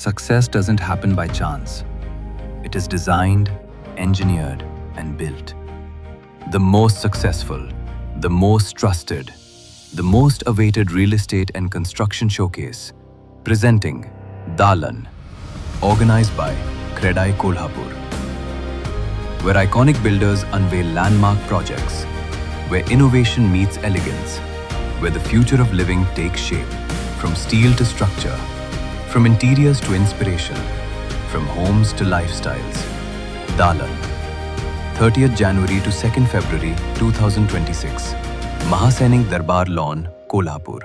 Success doesn't happen by chance. It is designed, engineered, and built. The most successful, the most trusted, the most awaited real estate and construction showcase, presenting Dalan, organized by Credai Kolhapur, where iconic builders unveil landmark projects, where innovation meets elegance, where the future of living takes shape, from steel to structure, from interiors to inspiration, from homes to lifestyles. Dalan, 30th January to 2nd February 2026, Mahasainik Darbar Lawn, Kolhapur.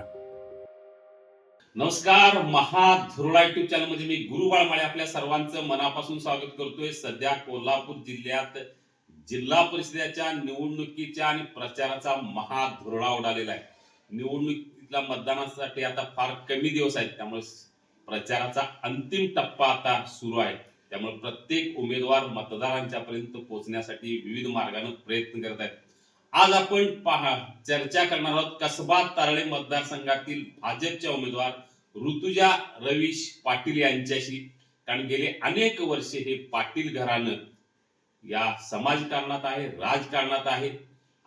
नमस्कार, महाधुरळा YouTube channel मध्ये मी गुरु बाळमाळे आपल्या सर्वांचं मनापासून स्वागत करतोय. सध्या कोल्हापूर जिल्ह्यात जिल्हा परिषदेच्या निवडणुकीच्या आणि प्रचाराचा महाधुरळा उडालेला आहे. निवडणुकीला मतदानासाठी आता फार कमी दिवस आहेत, त्यामुळे प्रचाराचा अंतिम टप्पा आता सुरू आहे. त्यामुळे प्रत्येक उमेदवार मतदारांच्या पर्यंत पोहोचण्यासाठी विविध मार्गाने प्रयत्न करत आहेत. आज आपण चर्चा करणार आहोत कसबा तारळे मतदारसंघातील भाजपच्या उमेदवार ऋतुजा रवीश पाटील यांच्याशी. कारण गेले अनेक वर्षे हे पाटील घराणं या समाजकारणात आहे, राजकारणात आहे.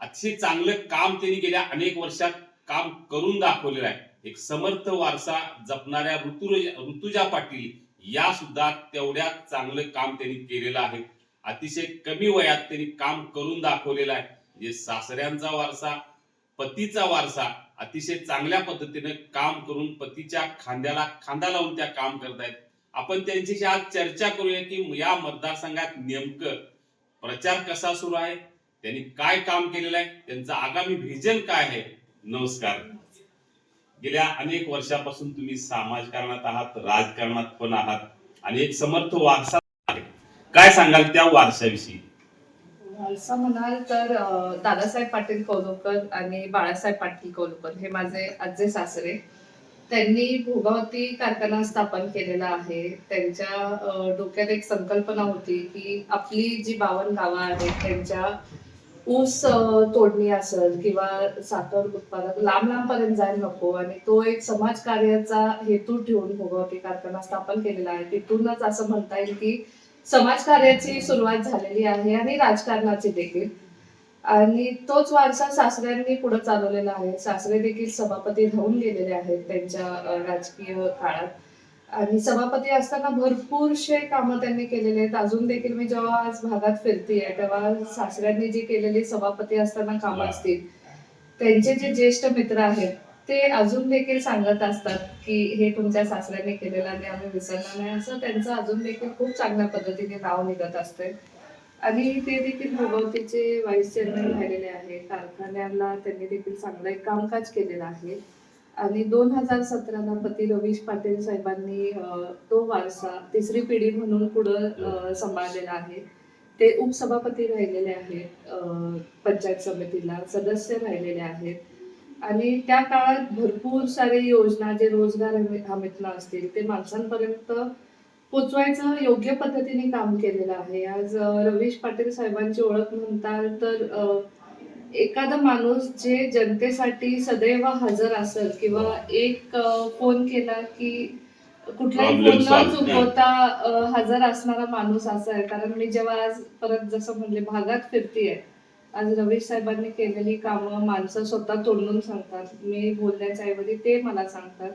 अतिशय चांगलं काम त्यांनी गेल्या अनेक वर्षात काम करून दाखवलेलं आहे. एक समर्थ वारसा जपणाऱ्या ऋतुजा पाटील या सुद्धा तेवढ्या चांगलं काम त्यांनी केलेलं आहे. अतिशय कमी वयात त्यांनी काम करून दाखवलेलं आहे. जे सासऱ्यांचा वारसा, पतीचा वारसा, अतिशय चांगल्या पद्धतीने काम करून पतीच्या खांद्याला खांदा लावून त्या काम करतायत. आपण त्यांच्याशी आज चर्चा करूया की या मतदारसंघात नेमकं प्रचार कसा सुरू आहे, त्यांनी काय काम केलेलं आहे, त्यांचं आगामी व्हिजन काय आहे. नमस्कार. गेल्या अनेक वर्षापासून तुम्ही समाजकारणात आहात, राजकारणात पण आहात आणि एक समर्थ वारसा आहे. काय सांगाल त्या वारशाविषयी? वारसा म्हणाल तर दादासाहेब पाटील कौलुकर आणि बाळासाहेब पाटील कौलुकर हे माझे आजे सासरे. त्यांनी भोगावती कारखाना स्थापन केलेला आहे. त्यांच्या डोक्यात एक संकल्पना होती की आपली जी 52 गावं आहेत त्यांच्या ऊस तोडणी असेल किंवा साखर उत्पादक लांब पर्यंत जायला नको, आणि तो एक समाज कार्याचा हेतू ठेवून भोगावती कारखाना स्थापन केलेला आहे. तिथूनच असं म्हणता येईल की समाजकार्याची सुरुवात झालेली आहे आणि राजकारणाची देखील. आणि तोच वारसा सासऱ्यांनी पुढे चालवलेला आहे. सासरे देखील सभापती राहून गेलेले आहेत त्यांच्या राजकीय काळात, आणि सभापती असताना भरपूरशे कामं त्यांनी केलेले आहेत. अजून देखील मी जेव्हा आज भागात फिरतीये तेव्हा सासऱ्यांनी जी केलेली सभापती असताना कामं असतील, त्यांचे जे ज्येष्ठ मित्र आहेत ते अजून देखील सांगत असतात की हे तुमच्या सासऱ्यांनी केलेलं आणि आम्ही विसरणार नाही, असं त्यांचं अजून देखील खूप चांगल्या पद्धतीने नाव निघत असते. आणि ते देखील भोगावतीचे व्हाईस चेअरमन राहिलेले आहे. कारखान्याला त्यांनी देखील चांगलं एक कामकाज केलेलं आहे. आणि 2017ला पती रवीश पाटील साहेबांनी तो वारसा तिसरी पिढी म्हणून पुढं सांभाळलेला आहे. ते उपसभापती राहिलेले आहेत, पंचायत समितीला सदस्य राहिलेले आहेत. आणि त्या काळात भरपूर सारे योजना जे रोजगार हमीतनं असतील ते माणसांपर्यंत पोचवायचं योग्य पद्धतीने काम केलेलं आहे. आज रवीश पाटील साहेबांची ओळख म्हणताल तर एखादा माणूस जे जनतेसाठी सदैव हजर असेल किंवा एक फोन केला की कुठलाही फोन न चुकवता हजर असणारा माणूस असा आहे. कारण मी जेव्हा आज परत जसं म्हणले भागात फिरतीये, आज रवीश साहेबांनी केलेली कामं माणसं स्वतः तोडून सांगतात. मी बोलण्याच्या ऐवजी ते मला सांगतात.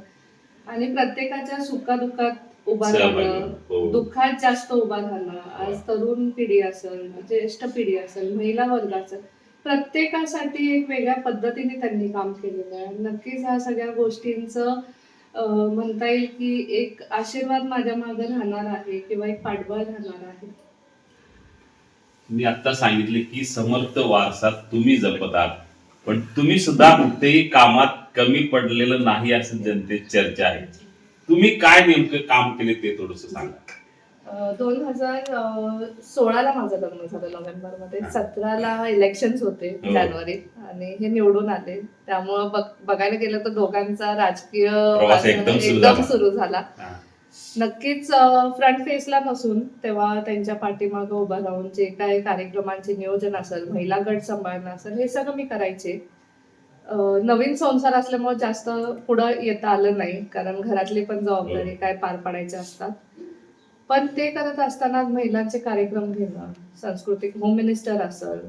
आणि प्रत्येकाच्या सुखादुःखात उभा राहणं, दुःखात जास्त उभा राहणं. आज तरुण पिढी असेल, ज्येष्ठ पिढी असेल, महिला वर्ग असेल, प्रत्येकासाठी एक वेगळ्या पद्धतीने त्यांनी काम केलेलं आहे. नक्कीच ह्या सगळ्या गोष्टींचं म्हणता येईल की एक आशीर्वाद माझ्या मागे राहणार आहे किंवा एक पाठबळ राहणार आहे. मी आता सांगितले की समर्थ वारसा तुम्ही जपत आहात, पण तुम्ही सुद्धा कुठेही कामात कमी पडलेलं नाही असं जनतेत चर्चा आहे. तुम्ही काय नेमकं काम केले ते थोडस सांगा. 2016ला माझं लग्न झालं नोव्हेंबरमध्ये. 17ला इलेक्शन्स होते जानेवारीत, आणि हे निवडून आले. त्यामुळं बघायला गेलं तर दोघांचा राजकीय एकदम सुरू झाला. नक्कीच फ्रंट फेसला नसून तेव्हा त्यांच्या पाठीमागं उभं राहून जे काही कार्यक्रमांचे नियोजन असेल, महिला गट सांभाळणं असेल, हे सगळं मी करायचे. नवीन संसार असल्यामुळे जास्त पुढं येता आलं नाही, कारण घरातली पण जबाबदारी काय पार पाडायच्या असतात. पण ते करत असताना महिलांचे कार्यक्रम घेणं, सांस्कृतिक होम मिनिस्टर असेल,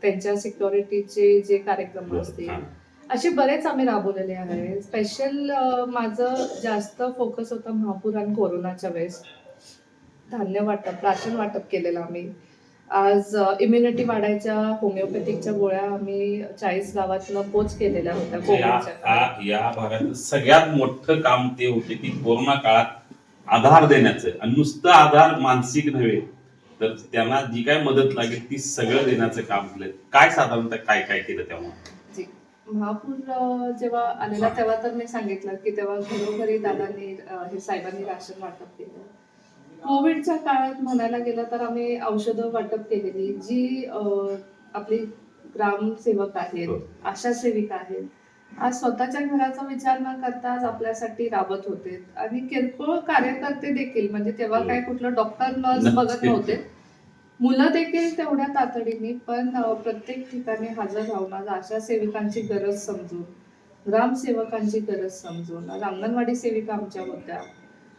त्यांच्या सिक्युरिटीचे जे कार्यक्रम असतील, हा. असे बरेच आम्ही राबवलेले आहे. स्पेशल माझं जास्त फोकस होतं महापूर आणि कोरोनाच्या वेळेस. धान्य वाटप, राशन वाटप केलेलं आम्ही. आज इम्युनिटी वाढायच्या होमिओपॅथिकच्या गोळ्या आम्ही 40 गावातनं पोच केलेल्या होत्या कोविडच्या काळात. या भागातलं सगळ्यात मोठं काम ते होते की कोरोना काळात आधार देण्याचं, आणि नुसतं आधार मानसिक नव्हे तर त्यांना जी काय मदत लागेल ती सगळं देण्याचं काम केलं. काय साधारणतः काय काय केलं तेव्हा? जी. महापूर जेव्हा आलेला तेव्हा तर मी सांगितलं की तेव्हा घरोघरी दादांनी हे साहेबांनी राशन वाटप केलं. कोविडच्या काळात म्हणायला गेलं तर आम्ही औषधं वाटप केलेली, जी आपली ग्रामसेवक आहेत, हो. आशा सेविका आहेत, आज स्वतःच्या घराचा विचार न करता आज आपल्यासाठी राबत होते. आणि किरकोळ कार्यकर्ते देखील, म्हणजे तेव्हा हो. काय कुठलं डॉक्टर नर्स बघत नव्हते, मुलं देखील तेवढ्या तातडीने पण प्रत्येक ठिकाणी हजर राहून आज आशा सेविकांची गरज समजून, ग्रामसेवकांची गरज समजून, आज अंगणवाडी सेविका आमच्या होत्या,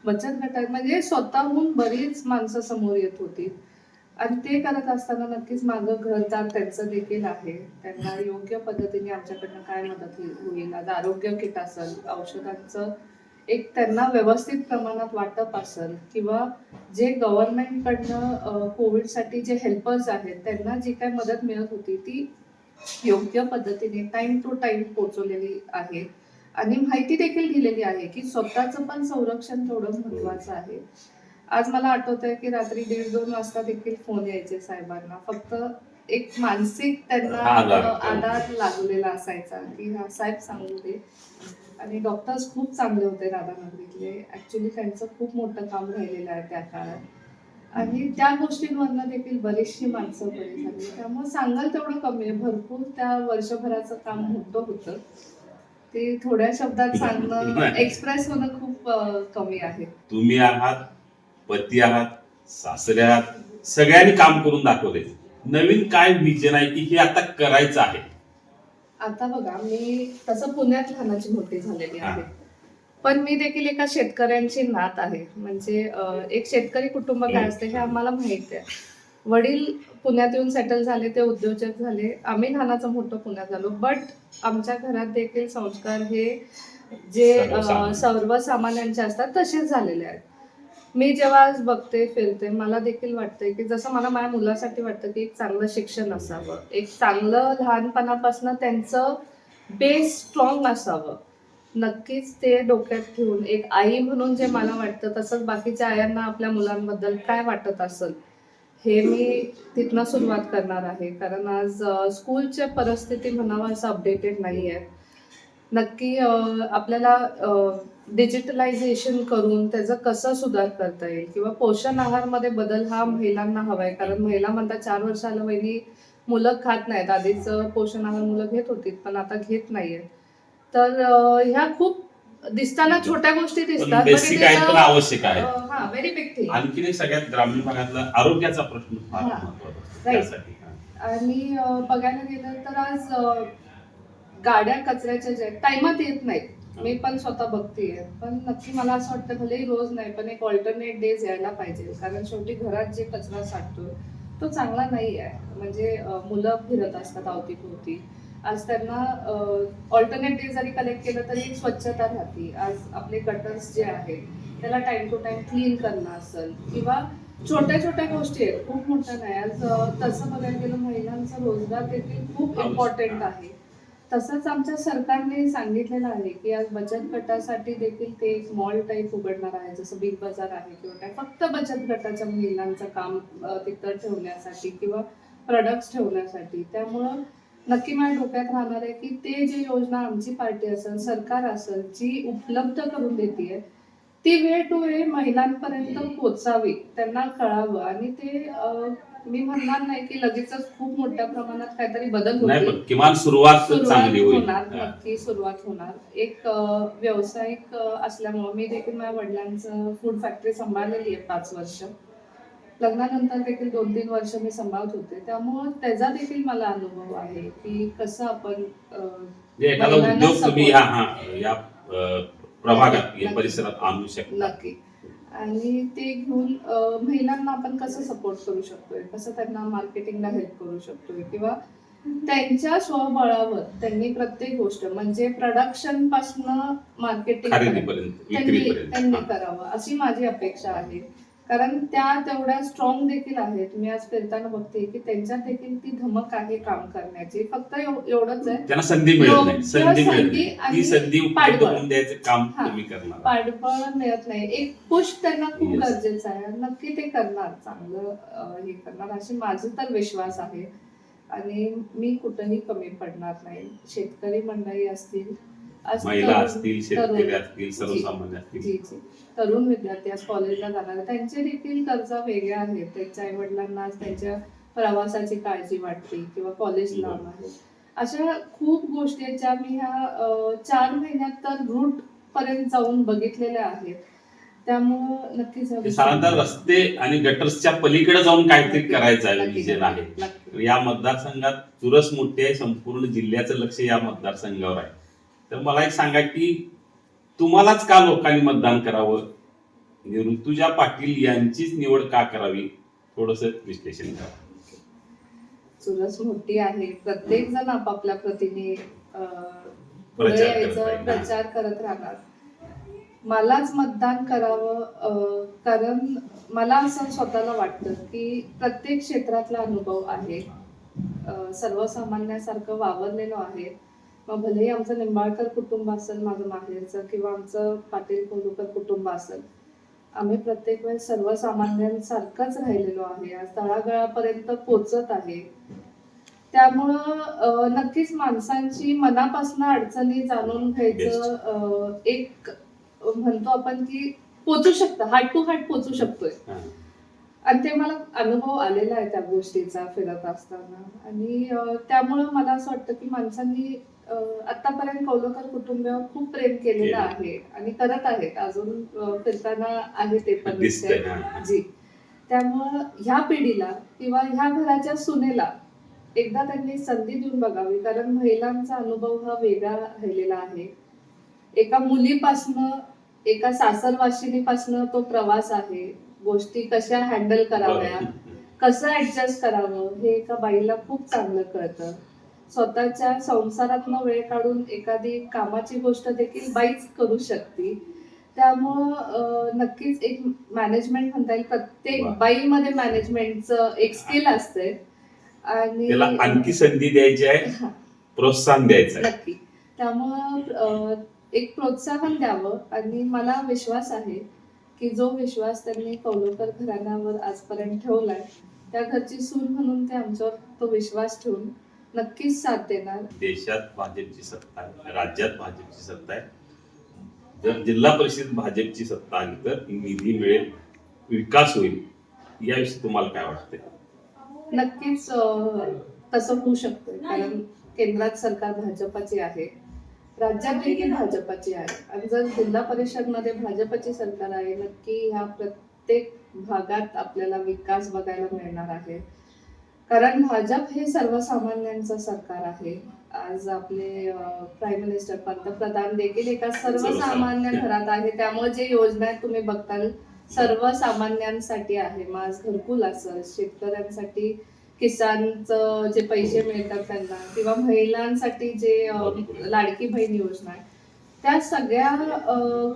बचत गटात, म्हणजे स्वतःहून बरीच माणसं समोर येत होती. आणि ते करत असताना नक्कीच माझं घरदार त्यांचं देखील आहे. त्यांना योग्य पद्धतीने आमच्याकडनं काय मदत होईल, आज आरोग्य किट असेल, औषधांचं एक त्यांना व्यवस्थित प्रमाणात वाटप असेल, किंवा जे गव्हर्नमेंटकडनं कोविडसाठी जे हेल्पर्स आहेत त्यांना जी काय मदत मिळत होती ती योग्य पद्धतीने टाइम टू टाइम पोहोचवलेली आहे. आणि माहिती देखील दिलेली आहे की स्वतःचं पण संरक्षण थोडं महत्वाचं आहे. आज मला आठवतंय की रात्री 1:30-2 वाजता देखील फोन यायचे साहेबांना, फक्त एक मानसिक त्यांना आधार लागलेला असायचा की हा साहेब सांगू दे. आणि डॉक्टर्स खूप चांगले होते राधानगरीतले. ऍक्च्युली त्यांचं खूप मोठं काम राहिलेलं आहे त्या काळात. आणि त्या गोष्टींवरनं देखील बरीचशी माणसं बरी झाली. त्यामुळे सांगाल तेवढं कमी आहे. भरपूर त्या वर्षभराचं काम मोठं होतं. ते थोड्या शब्दात सांगणं, एक्सप्रेस होणं खूप कमी आहे. तुम्ही आहात, पती आहात, सासरे आहात, सगळ्यांनी काम करून दाखवले. नवीन काय विजन आहे की हे आता करायचं आहे? आता बघा, मी तसं पुण्यात लहानाची मोठी झालेली हा. आहे, पण मी देखील एका शेतकऱ्यांची नात आहे. म्हणजे एक शेतकरी कुटुंब काय असते हे आम्हाला माहित आहे. वडील पुण्यात येऊन सेटल झाले, ते उद्योजक झाले, आम्ही लहानाचं मोठं पुण्यात झालो. बट आमच्या घरात देखील संस्कार हे जे सर्वसामान्यांचे असतात तसेच झालेले आहेत. मी जेव्हा आज बघते, फिरते, मला देखील वाटतंय की जसं मला माझ्या मुलासाठी वाटतं की एक चांगलं शिक्षण असावं, एक चांगलं लहानपणापासून त्यांचं बेस स्ट्रॉंग असावं. नक्कीच ते डोक्यात ठेवून एक आई म्हणून जे मला वाटतं तसंच बाकीच्या आयांना आपल्या मुलांबद्दल काय वाटत असेल हे मी तिथनं सुरुवात करणार आहे. कारण आज स्कूलच्या परिस्थिती म्हणावं असं अपडेटेड नाही आहे. नक्की आपल्याला डिजिटलायझेशन करून त्याचं कसं सुधार करता येईल, किंवा पोषण आहारमध्ये बदल हा महिलांना हवाय. कारण महिला म्हणतात 4 वर्षाला वहिनी मुलं खात नाहीत. आधीच पोषण आहार मुलं घेत होती, पण आता घेत नाहीयेत. तर ह्या खूप दिसताना छोट्या गोष्टी दिसतात, बेसिक आहे पण आवश्यक आहे. हा, व्हेरी बिग थिंग. आणखीन एक सगळ्यात ग्रामीण भागातला आरोग्याचा प्रश्न फार हा. महत्त्वाचा असतो. Right. त्यासाठी आणि बघायला गेलं तर आज गाड्या कचऱ्याच्या ज्या टाइमात येत नाहीत. मी पण स्वतः बघतेय, पण नक्की मला असं वाटतं भलेही रोज नाही पण एक ऑल्टरनेट डेज यायला पाहिजे. कारण शेवटी घरात जे कचरा साठतोय तो चांगला नाही आहे. म्हणजे मुलं फिरत असतात अवतीभोवती, आज त्यांना ऑल्टरनेट डे जरी कलेक्ट केलं तरी एक स्वच्छता राहते. आज आपले गटर्स जे आहेत त्याला टाइम टू टाइम क्लीन करणं असेल, किंवा छोट्या छोट्या गोष्टी आहेत, खूप मोठ्या नाही. आज तसं बघायला गेलं महिलांचा रोजगार देखील खूप इम्पॉर्टंट आहे. तसंच आमच्या सरकारने सांगितलेलं आहे की आज बचत गटासाठी देखील ते एक मॉल टाईप उघडणार आहे, जसं बिग बाजार आहे किंवा काय, फक्त बचत गटाच्या महिलांचं काम तिथं ठेवण्यासाठी किंवा प्रोडक्ट्स ठेवण्यासाठी. त्यामुळं नक्की माझ्या डोक्यात राहणार आहे की ते जे योजना आमची पार्टी असेल, सरकार असेल, जी उपलब्ध करून देते ती वे टू वे महिलांपर्यंत पोचावी, त्यांना कळावं. आणि ते मी म्हणणार नाही की लगेचच खूप मोठ्या प्रमाणात काहीतरी बदल नाही, होईल, पण किमान सुरुवात चांगली होईल. होणार, नक्की सुरुवात होणार. एक व्यावसायिक असल्यामुळे मी देखील माझ्या वडिलांचं फूड फॅक्टरी सांभाळलेली आहे 5 वर्ष. लग्नानंतर देखील 2-3 वर्ष मी सांभाळत होते. त्यामुळं त्याचा देखील मला अनुभव आहे की कसं आपण जे एखादा महिलांना उद्योग तुम्ही support- या प्रभागात या नक्की. परिसरात आणू शकता. नक्की. आणि ते घेऊन महिलांना आपण कसं सपोर्ट करू शकतोय, कसं त्यांना मार्केटिंगला हेल्प करू शकतोय, किंवा त्यांच्या स्वबळावर त्यांनी प्रत्येक गोष्ट म्हणजे प्रोडक्शन पासून मार्केटिंग खरेदीपर्यंत, त्यांनी विक्रीपर्यंत. करावं अशी माझी अपेक्षा आहे. कारण त्या तेवढ्या स्ट्रॉंग देखील आहेत. मी आज फिरताना बघते की त्यांच्यात देखील ती धमक आहे काम करण्याची. फक्त एवढंच आहे, त्यांना संधी मिळत योग्य नाही, संधी मिळत संधी नाही. आणि ती संधी उपलब्ध पाठबळ. करून द्यायचं काम हा. तुम्ही करणार. पाठबळ मिळत नाही. एक पुश त्यांना खूप Yes. गरजेचं आहे. नक्की ते करणार, चांगलं हे करणार अशी माझी तर विश्वास आहे. आणि मी कुठेही कमी पडणार नाही. शेतकरी मंडळी असतील, आज महिला तरुण- असतील, तरुण- शेतकरी असतील, सर्वसामान्य असतील. जी जी तरुण विद्यार्थी आज कॉलेजला जाणार, त्यांचे देखील गरजा वेगळ्या आहेत. त्यांच्या आई वडिलांना आज त्यांच्या प्रवासाची काळजी वाटते किंवा कॉलेज लांब आहे. अशा खूप गोष्टी आहेत ज्या मी ह्या 4 महिन्यात तर रूट पर्यंत जाऊन बघितलेल्या आहेत. त्यामुळं नक्कीच ते साधारणतः रस्ते आणि गटर्सच्या पलीकडे जाऊन काहीतरी करायचं आहे विजन आहे. नक्की. या मतदारसंघात चुरस मोठी आहे, संपूर्ण जिल्ह्याचं लक्ष या मतदारसंघावर आहे. तर मला एक सांगा की तुम्हालाच का लोकांनी मतदान करावं, आणि ऋतुजा पाटील यांचीच निवड का करावी, थोडस विश्लेषण करा. चुरस मोठी आहे. प्रत्येक जण आपापल्या प्रतीने पुढे प्रचार करत यायचं, राहील. प्रचार करत राहणार. मलाच मतदान करावं कारण मला असं स्वतःला वाटतं की प्रत्येक क्षेत्रातला अनुभव आहे. सर्वसामान्यासारखं वावरलेलो आहे. मग भलेही आमचं निंबाळकर कुटुंब असेल, माझं माहेरचं, किंवा आमचं पाटील कोल्हूकर कुटुंब असेल, आम्ही प्रत्येक वेळेस सर्वसामान्यांसारखंच राहिलेलो आहे. आज तळागाळापर्यंत पोचत आहे. त्यामुळं नक्कीच माणसांची मनापासून अडचणी जाणून घ्यायचं एक म्हणतो आपण की पोचू शकतं, हार्ट टू हार्ट पोचू शकतोय. आणि ते मला अनुभव आलेला आहे त्या गोष्टीचा फिरत असताना. आणि त्यामुळं मला असं वाटतं की माणसांनी आतापर्यंत कौलकर कुटुंबावर खूप प्रेम केलेलं आहे आणि करत आहेत. अजून फिरताना आहे ते पण दिसतंय. जी. त्यामुळं ह्या पिढीला किंवा ह्या घराच्या सुनेला एकदा त्यांनी संधी देऊन बघावी. कारण महिलांचा अनुभव हा वेगळा राहिलेला आहे. एका मुलीपासनं, एका सासरवाशिनीपासनं तो प्रवास आहे. गोष्टी कशा हँडल कराव्या, कसं ऍडजस्ट करावं हे एका बाईला खूप चांगलं कळतं. स्वतःच्या संसारातनं वेळ काढून एखादी कामाची गोष्ट देखील बाईच करू शकते. त्यामुळं नक्कीच एक मॅनेजमेंट म्हणता येईल. प्रत्येक बाईमध्ये मॅनेजमेंटचं एक स्किल असते. आणि त्याला आणखी संधी द्यायची आहे, प्रोत्साहन द्यायचं आहे. नक्की. त्यामुळं एक प्रोत्साहन द्यावं. आणि मला विश्वास आहे की जो विश्वास त्यांनी कौलकर घराण्यावर आजपर्यंत ठेवलाय, त्या घरची सून म्हणून ते आमच्यावर तो विश्वास ठेवून नक्कीच साथ देणार. देशात भाजपची सत्ता आहे, राज्यात भाजपची सत्ता आहे. जर जिल्हा परिषद भाजपची सत्ता आली तर निधी मिळेल, विकास होईल, याविषयी तुम्हाला काय वाटतंय? नक्कीच तसं होऊ शकतं. कारण केंद्रात सरकार भाजपची आहे, राज्यात देखील भाजपची आहे. आणि जर जिल्हा परिषद मध्ये भाजपची सरकार आहे, नक्की ह्या प्रत्येक भागात आपल्याला विकास बघायला मिळणार आहे. कारण भाजप हे सर्वसामान्यांचं सरकार आहे. आज आपले प्राईम मिनिस्टर, पंतप्रधान देखील एका सर्वसामान्य घरात आहे. त्यामुळे जे योजना तुम्ही बघताल सर्वसामान्यांसाठी आहे. माझ घरकुल असेल, शेतकऱ्यांसाठी किसानचं जे पैसे मिळतात त्यांना, किंवा महिलांसाठी जे लाडकी बहीण योजना आहे, त्या सगळ्या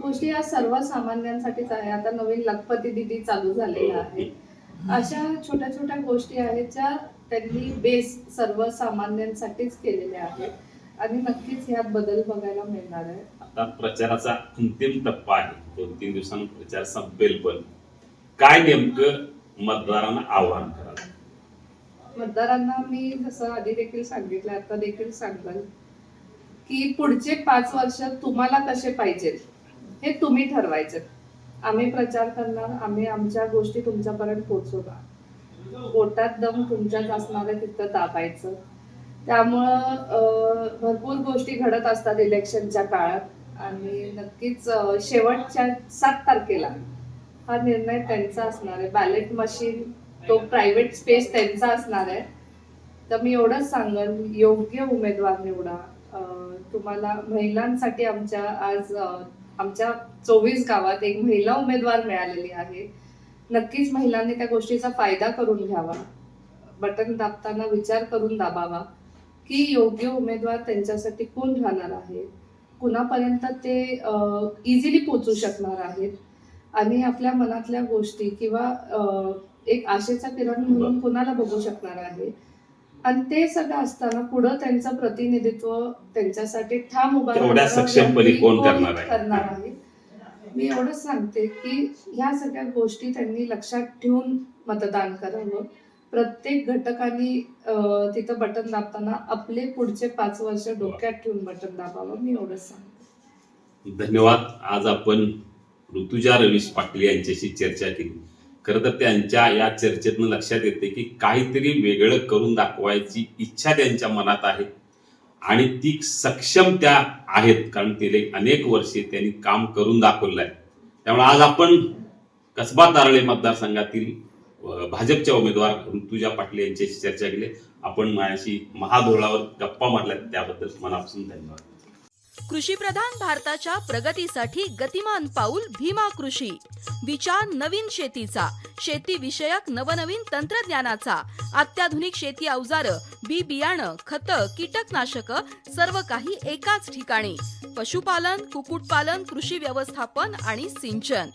गोष्टी या सर्वसामान्यांसाठीच आहे. आता नवीन लखपती दिदी चालू झालेला आहे. अशा छोट्या छोट्या गोष्टी आहेत ज्या त्यांनी बेस सर्वसामान्यांसाठीच केलेल्या आहेत. आणि नक्कीच ह्यात बदल बघायला मिळणार आहे. आता प्रचाराचा अंतिम टप्पा आहे, 2-3 दिवसांनी प्रचार संपेल, पण काय नेमकं मतदारांना आव्हान कराल? मतदारांना मी जसं आधी देखील सांगितलं, आता देखील सांगाल की पुढचे 5 वर्ष तुम्हाला कसे पाहिजे हे तुम्ही ठरवायचे. आम्ही प्रचार करणार, आम्ही आमच्या गोष्टी तुमच्यापर्यंत पोहोचवणार. पोटात दम तुमच्याच असणार आहे, तिथं दाबायचं. त्यामुळं भरपूर गोष्टी घडत असतात इलेक्शनच्या काळात. आणि नक्कीच शेवटच्या 7 तारखेला हा निर्णय त्यांचा असणार आहे. बॅलेट मशीन, तो प्रायव्हेट स्पेस त्यांचा असणार आहे. तर मी एवढंच सांगेन, योग्य उमेदवार निवडा. तुम्हाला महिलांसाठी आमच्या 24 गावात एक महिला उमेदवार मिळालेली आहे. नक्कीच महिलांनी त्या गोष्टीचा फायदा करून घ्यावा. बटन दाबताना विचार करून दाबावा की योग्य उमेदवार त्यांच्यासाठी कोण राहणार आहे, कुणापर्यंत ते इझिली पोचू शकणार आहेत आणि आपल्या मनातल्या गोष्टी किंवा एक आशेचा किरण म्हणून कुणाला बघू शकणार आहे. आणि ते सगळं असताना पुढं त्यांचं प्रतिनिधित्व त्यांच्यासाठी ठाम उभा तेवढ्या राहणारा सक्षमपणे व्यक्ती कोण करणार आहे? मी एवढंच सांगते की ह्या सगळ्या गोष्टी त्यांनी लक्षात ठेवून मतदान करावं. प्रत्येक घटकाने तिथं बटन दाबताना आपले पुढचे 5 वर्ष डोक्यात ठेवून बटन दाबावं. मी एवढंच सांगते. धन्यवाद. आज आपण ऋतुजा रवीश पाटील यांच्याशी चर्चा केली. खरं तर त्यांच्या या चर्चेतनं लक्षात येते की काहीतरी वेगळं करून दाखवायची इच्छा त्यांच्या मनात आहे आणि ती सक्षम त्या आहेत, कारण गेले अनेक वर्षे त्यांनी काम करून दाखवलं आहे. त्यामुळे आज आपण कसबा तारळे मतदारसंघातील भाजपच्या उमेदवार ऋतुजा पाटील यांच्याशी चर्चा केली. आपण माझ्याशी महाधोरणावर गप्पा मारल्या त्याबद्दल मनापासून धन्यवाद. कृषीप्रधान भारताच्या प्रगतीसाठी गतिमान पाऊल भीमा कृषी. विचार नवीन शेतीचा, शेती विषयक नवनवीन तंत्रज्ञानाचा, अत्याधुनिक शेती अवजारं, बी बियाणं, खतं, कीटकनाशकं सर्व काही एकाच ठिकाणी. पशुपालन, कुक्कुटपालन, कृषी व्यवस्थापन आणि सिंचन.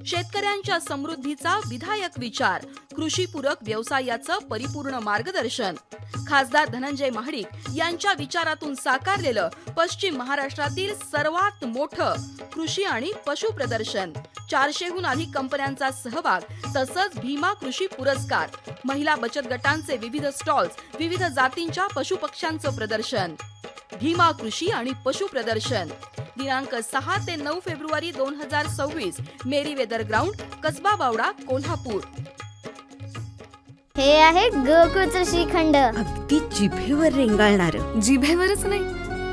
शेतकऱ्यांच्या समृद्धीचा विधायक विचार, कृषीपूरक व्यवसायाचं परिपूर्ण मार्गदर्शन. खासदार धनंजय महाडिक यांच्या विचारातून साकारलेलं पश्चिम महाराष्ट्रातील सर्वात मोठं कृषी आणि पशु प्रदर्शन. 400हून अधिक कंपन्यांचा सहभाग तसंच भीमा कृषी पुरस्कार. महिला बचत गटांचे विविध स्टॉल्स, विविध जातींच्या पशुपक्ष्यांचं प्रदर्शन. भीमा कृषी आणि पशु प्रदर्शन दिनांक 6 ते 9 फेब्रुवारी 2026 मेरी वेदर ग्राउंड, कसबा बावडा, कोल्हापूर. हे आहे गोकुळचं श्रीखंड. अगदी जिभेवर रेंगाळणार. जिभेवरच नाही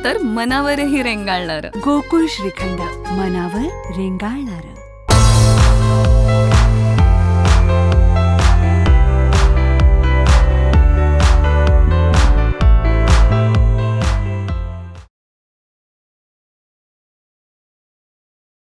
तर मनावरही रेंगाळणार. गोकुळ श्रीखंड, मनावर रेंगाळणार.